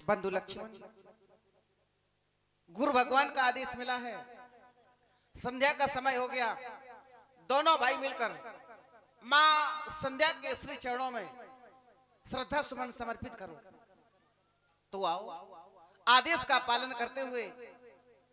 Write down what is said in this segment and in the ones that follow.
बंधु लक्ष्मण, गुरु भगवान का आदेश मिला है, संध्या का समय हो गया। दोनों भाई मिलकर मां संध्या के श्री चरणों में श्रद्धा सुमन समर्पित करो। तो आओ, आदेश का पालन करते हुए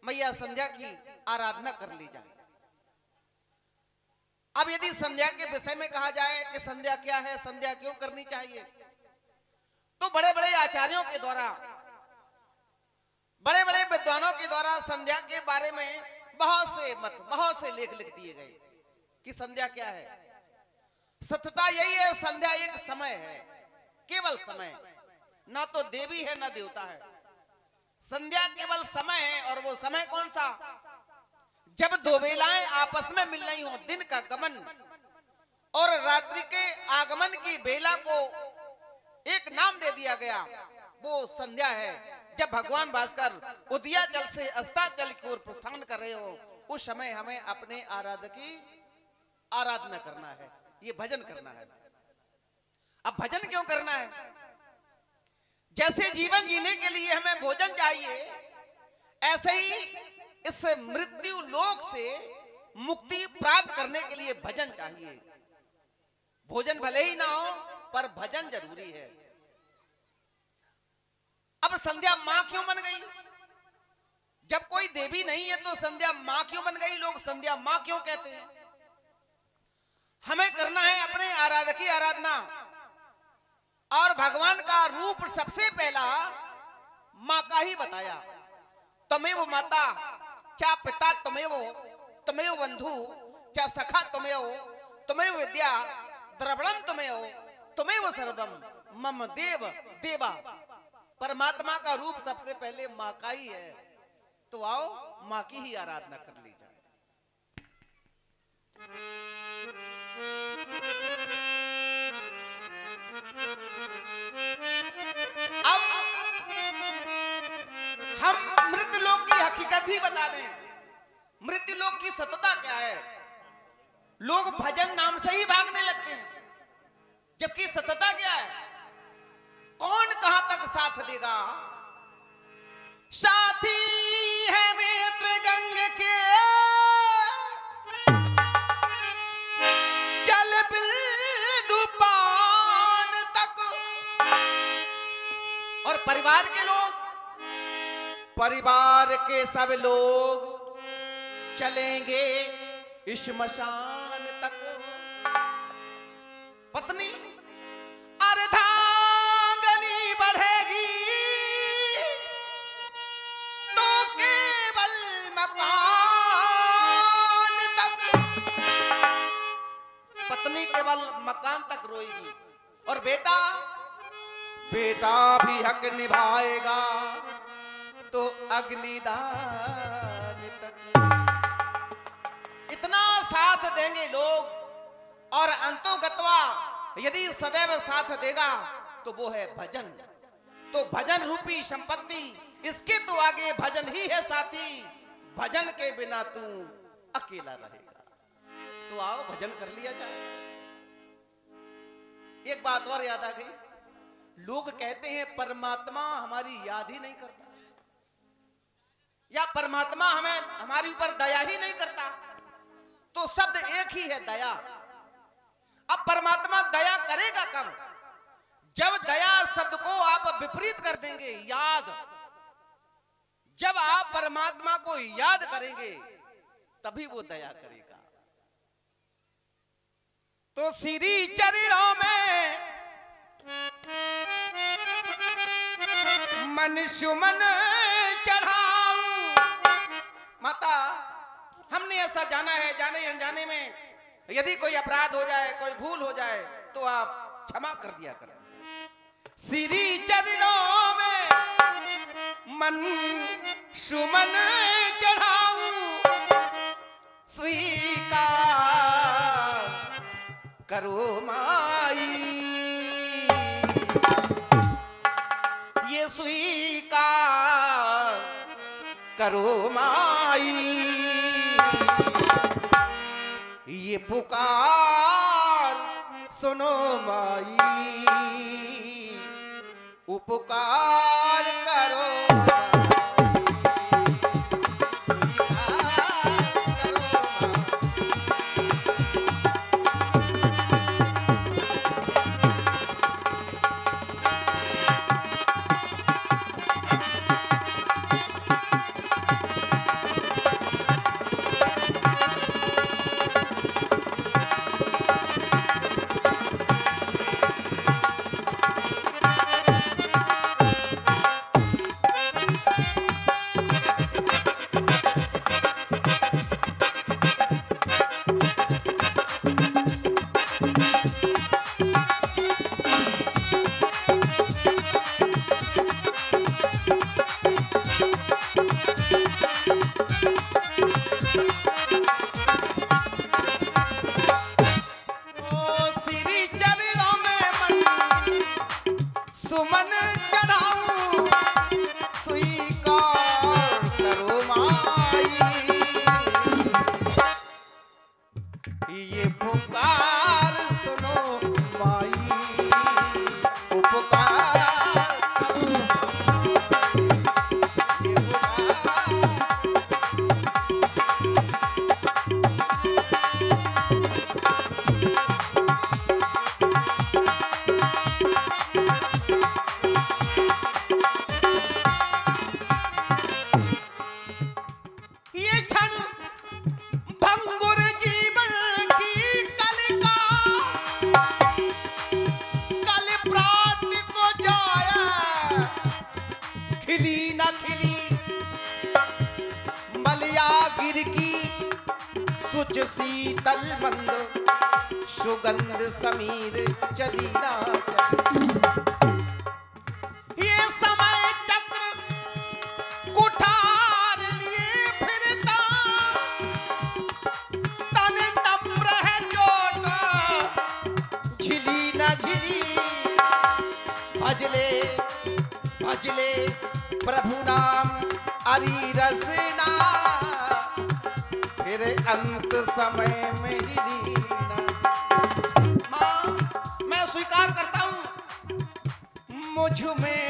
मैया संध्या की आराधना कर ली जाए। अब यदि संध्या के विषय में कहा जाए कि संध्या क्या है, संध्या क्यों करनी चाहिए, तो बड़े बड़े आचार्यों के द्वारा, बड़े बड़े विद्वानों के द्वारा संध्या के बारे में बहुत से मत, बहुत से लेख लिख दिए गए कि संध्या क्या है। सत्यता यही है, संध्या एक समय है, केवल समय, ना तो देवी है ना देवता है। संध्या केवल समय है, और वो समय कौन सा? जब दो बेलाएं आपस में मिल रही हो, दिन का गमन और रात्रि के आगमन की बेला को एक नाम दे दिया गया, वो संध्या है। जब भगवान भास्कर उदयाचल से अस्ताचल की ओर प्रस्थान कर रहे हो, उस समय हमें अपने आराधक की आराधना करना है, ये भजन करना है। अब भजन क्यों करना है? जैसे जीवन जीने के लिए हमें भोजन चाहिए, ऐसे ही इस मृत्यु लोक से मुक्ति प्राप्त करने के लिए भजन चाहिए। भोजन भले ही ना हो, पर भजन जरूरी है। अब संध्या मां क्यों बन गई? जब कोई देवी नहीं है तो संध्या मां क्यों बन गई? लोग संध्या मां क्यों कहते हैं? हमें करना है अपने आराधक की आराधना, और भगवान का रूप सबसे पहला मां का ही बताया। तमेव माता चा पिता तमेव बंधु चा सखा तमेव विद्या द्रविणम तमेव सर्वम मम देव देवा। परमात्मा का रूप सबसे पहले मां का ही है। तो आओ, मां की ही आराधना कर ली जाए। अब हम मृत्युलोक की हकीकत भी बता दें। मृत्युलोक की सतता क्या है? लोग भजन नाम से ही भागने लगते हैं, जबकि सतता क्या है? कौन कहां तक साथ देगा? साथी है मित्र गंग के जल बिंदु पान तक। और परिवार के लोग, परिवार के सब लोग चलेंगे श्मशान तक। पत्नी अर्धांगनी बढ़ेगी तो केवल मकान तक। पत्नी केवल मकान तक रोएगी, और बेटा भी हक निभाएगा तो अग्निदान तक। इतना साथ देंगे लोग, और अंतोगत्वा यदि सदैव साथ देगा तो वो है भजन। तो भजन रूपी संपत्ति, इसके तो आगे भजन ही है साथी। भजन के बिना तू अकेला रहेगा। तो आओ, भजन कर लिया जाए। एक बात और याद आ गई। लोग कहते हैं परमात्मा हमारी याद ही नहीं करता, या परमात्मा हमारी ऊपर दया ही नहीं करता। तो शब्द एक ही है, दया। अब परमात्मा दया करेगा कब? जब दया शब्द को आप विपरीत कर देंगे, याद। जब आप परमात्मा को याद करेंगे तभी वो दया करेगा। तो श्री चरणों में मन सुमन चढ़ाऊं। माता, हमने ऐसा जाना है, जाने अनजाने में यदि कोई अपराध हो जाए, कोई भूल हो जाए, तो आप क्षमा कर दिया कर। श्री चरणों में मन सुमन चढ़ाऊं, स्वीकार करो माई। ये स्वीकार करो माई, ये पुकार सुनो माई। उपकार ये पुकार सुनो माई, उपकार करो ये क्षण भंगुर जीवन की कलिका, कल प्रात को जाया खिली न खिली, मलिया गिर की सुच शीतल मंद, सुगंध समीर चली ना चली। ये समय चक्र कुठार लिए फिरता, तन नम्र है चोट झिली न झिली, भजले भजले प्रभु नाम हरि रसना, फिर अंत समय में लीना। माँ, मैं स्वीकार करता हूं मुझ में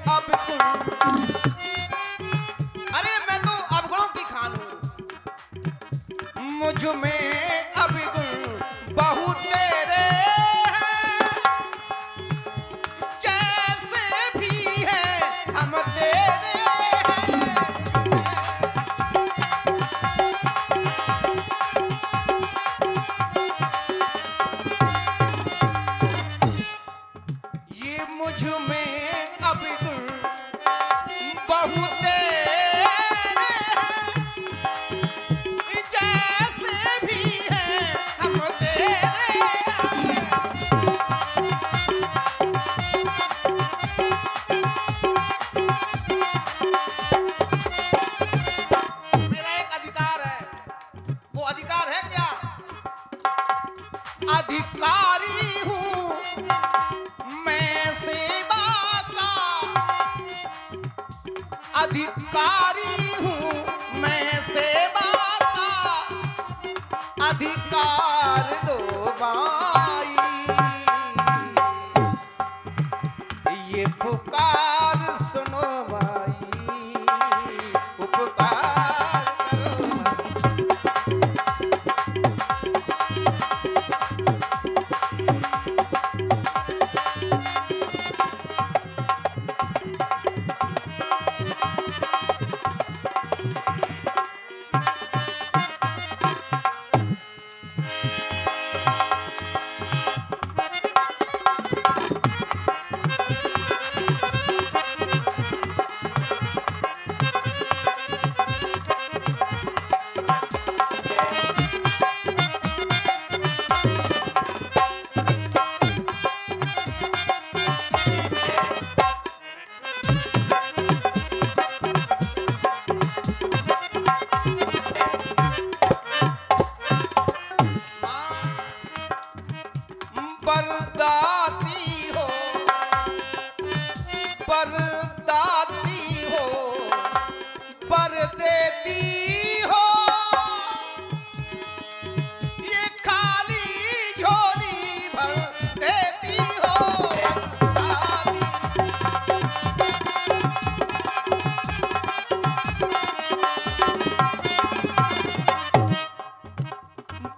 अब गुण, अरे मैं तो अवगुणों की खान हूं, मुझ में अब गुण बहुत तेरे हैं, जैसे भी है हम तेरे हैं। ये मुझ में अब गुण बहुत तेरे हैं, जैसे भी है हम तेरे हैं। मेरा एक अधिकार है, वो अधिकार है क्या? अधिकारी हूं मैं सेवा का, अधिकारी हूं मैं सेवा का, अधिकार दो माई, ये पुकार सुनो माई, उपकार करो माई। बरदाती हो, बरदाती हो, बर देती हो, ये खाली झोली भर देती हो, बरदाती।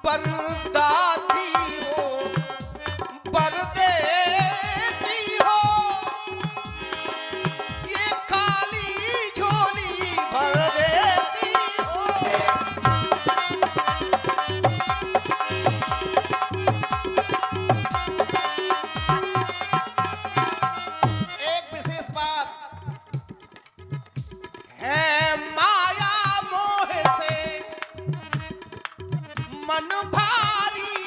बरदाती हो, बर देती हो, ये खाली झोली भर देती हो। एक विशेष बात है, माया मोह से मन भारी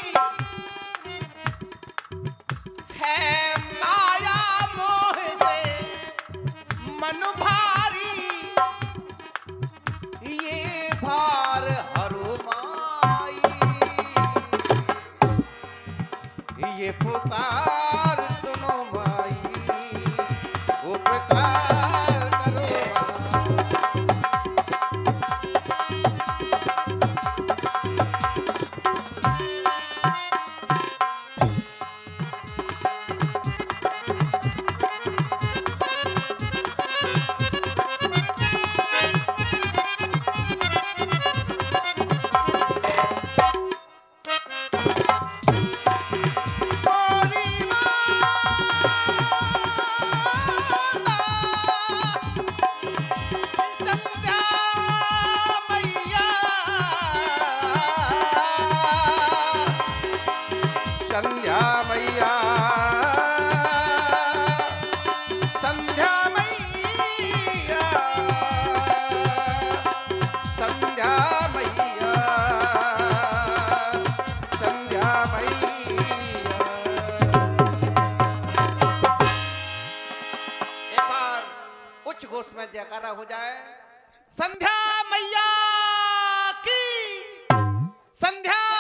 है, माया मोह से मन भारी, ये भार हरो माई, ये पुकार सुनो माई, उपकार करो माई। जयकारा हो जाए। संध्या मैया की, संध्या